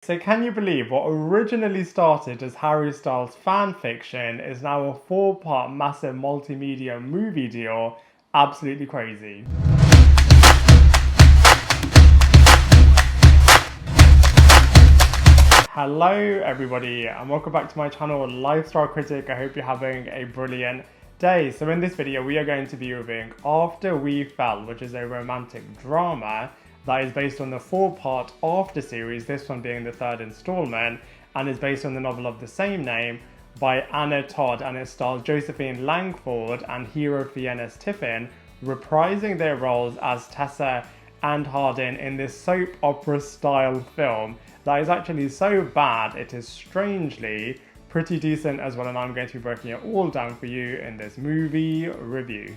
So can you believe what originally started as Harry Styles fan fiction is now a 4-part massive multimedia movie deal? Absolutely crazy. Hello everybody and welcome back to my channel Lifestyle Critic. I hope you're having a brilliant day. So in this video we are going to be reviewing After We Fell, which is a romantic drama that is based on the 4-part After series, this one being the 3rd installment, and is based on the novel of the same name by Anna Todd, and it stars Josephine Langford and hero Fiennes-Tiffin reprising their roles as Tessa and Hardin in this soap opera style film that is actually so bad it is strangely pretty decent as well, and I'm going to be breaking it all down for you in this movie review.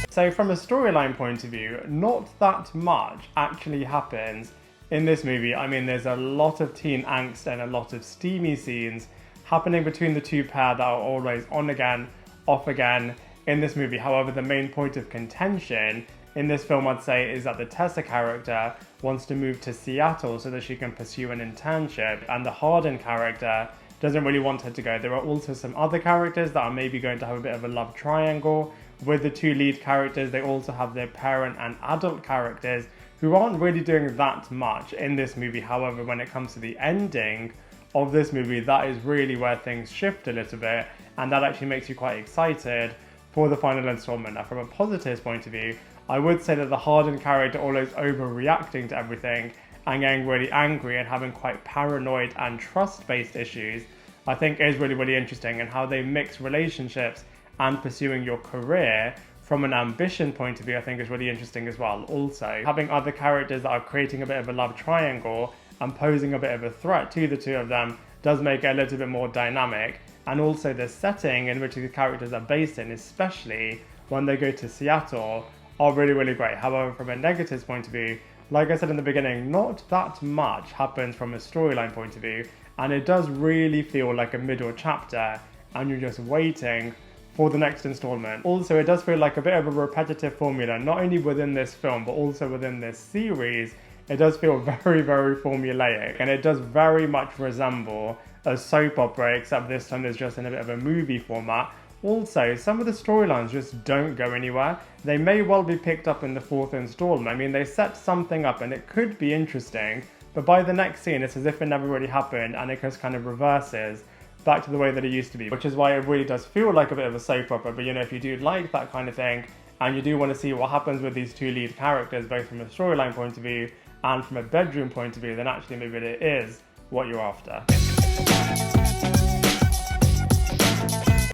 So from a storyline point of view, not that much actually happens in this movie. I mean, there's a lot of teen angst and a lot of steamy scenes happening between the two pair that are always on again, off again in this movie. However, the main point of contention in this film, I'd say, is that the Tessa character wants to move to Seattle so that she can pursue an internship, and the Hardin character doesn't really want her to go. There are also some other characters that are maybe going to have a bit of a love triangle with the two lead characters. They also have their parent and adult characters who aren't really doing that much in this movie. However, when it comes to the ending of this movie, that is really where things shift a little bit, and that actually makes you quite excited for the final installment. Now, from a positive point of view, I would say that the Hardin character always overreacting to everything and getting really angry and having quite paranoid and trust-based issues, I think is really, really interesting, and how they mix relationships and pursuing your career from an ambition point of view, I think is really interesting as well. Also, having other characters that are creating a bit of a love triangle and posing a bit of a threat to the two of them does make it a little bit more dynamic. And also the setting in which the characters are based in, especially when they go to Seattle, are really, really great. However, from a negatives point of view, like I said in the beginning, not that much happens from a storyline point of view, and it does really feel like a middle chapter and you're just waiting for the next installment. Also, it does feel like a bit of a repetitive formula, not only within this film but also within this series. It does feel very, very formulaic, and it does very much resemble a soap opera, except this time it's just in a bit of a movie format. Also, some of the storylines just don't go anywhere. They may well be picked up in the 4th installment. I mean, they set something up and it could be interesting, but by the next scene it's as if it never really happened, and it just kind of reverses back to the way that it used to be, which is why it really does feel like a bit of a soap opera. But you know, if you do like that kind of thing and you do want to see what happens with these two lead characters, both from a storyline point of view and from a bedroom point of view, then actually maybe it is what you're after.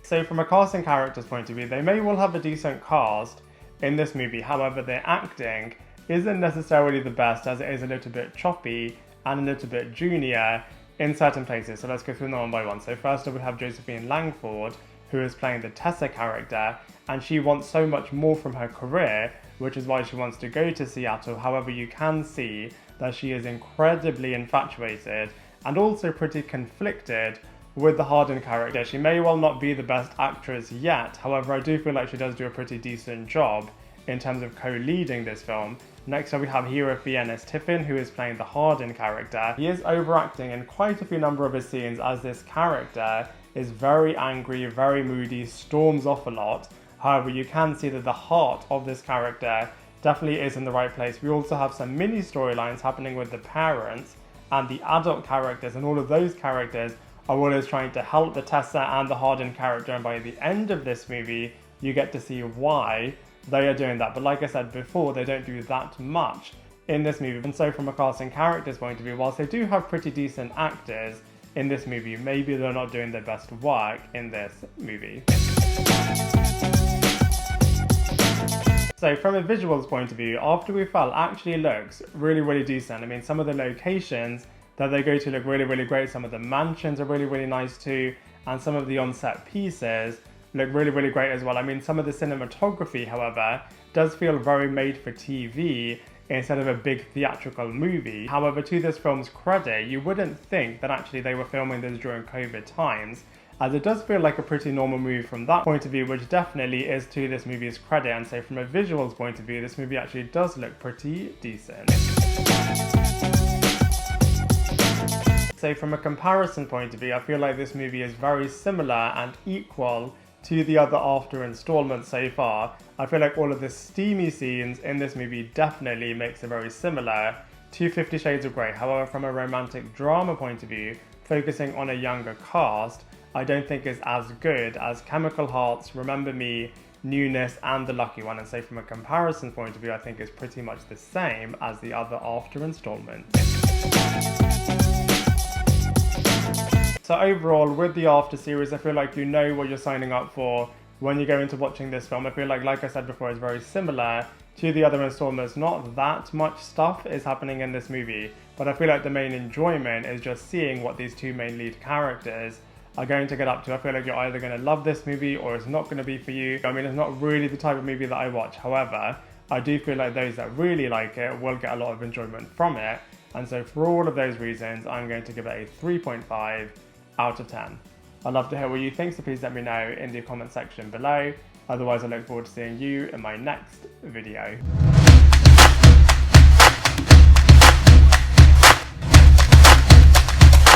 So from a casting characters point of view, they may well have a decent cast in this movie. However, their acting isn't necessarily the best, as it is a little bit choppy and a little bit junior in certain places. So let's go through them one by one. So first up we have Josephine Langford, who is playing the Tessa character, and she wants so much more from her career, which is why she wants to go to Seattle. However, you can see that she is incredibly infatuated and also pretty conflicted with the Hardin character. She may well not be the best actress yet, however I do feel like she does do a pretty decent job in terms of co-leading this film. Next up we have hero Fiennes-Tiffin, who is playing the Hardin character. He is overacting in quite a few number of his scenes, as this character is very angry, very moody, storms off a lot. However, you can see that the heart of this character definitely is in the right place. We also have some mini storylines happening with the parents and the adult characters, and all of those characters are always trying to help the Tessa and the Hardin character, and by the end of this movie you get to see why they are doing that. But like I said before, they don't do that much in this movie. And so from a casting characters point of view, whilst they do have pretty decent actors in this movie, maybe they're not doing their best work in this movie. So from a visuals point of view, After We Fell actually looks really, really decent. I mean, some of the locations that they go to look really, really great. Some of the mansions are really, really nice too, and some of the on-set pieces look really, really great as well. I mean, some of the cinematography, however, does feel very made for TV instead of a big theatrical movie. However, to this film's credit, you wouldn't think that actually they were filming this during COVID times, as it does feel like a pretty normal movie from that point of view, which definitely is to this movie's credit. And so from a visuals point of view, this movie actually does look pretty decent. So from a comparison point of view, I feel like this movie is very similar and equal to the other after installments so far. I feel like all of the steamy scenes in this movie definitely makes it very similar to 50 Shades of Grey. However, from a romantic drama point of view, focusing on a younger cast, I don't think is as good as Chemical Hearts, Remember Me, Newness and The Lucky One. And so from a comparison point of view, I think it's pretty much the same as the other after installments. So overall, with the After series, I feel like you know what you're signing up for when you go into watching this film. I feel like I said before, it's very similar to the other installments. Not that much stuff is happening in this movie, but I feel like the main enjoyment is just seeing what these two main lead characters are going to get up to. I feel like you're either going to love this movie or it's not going to be for you. I mean, it's not really the type of movie that I watch. However, I do feel like those that really like it will get a lot of enjoyment from it. And so for all of those reasons, I'm going to give it a 3.5 out of 10. I'd love to hear what you think, so please let me know in the comment section below. Otherwise, I look forward to seeing you in my next video.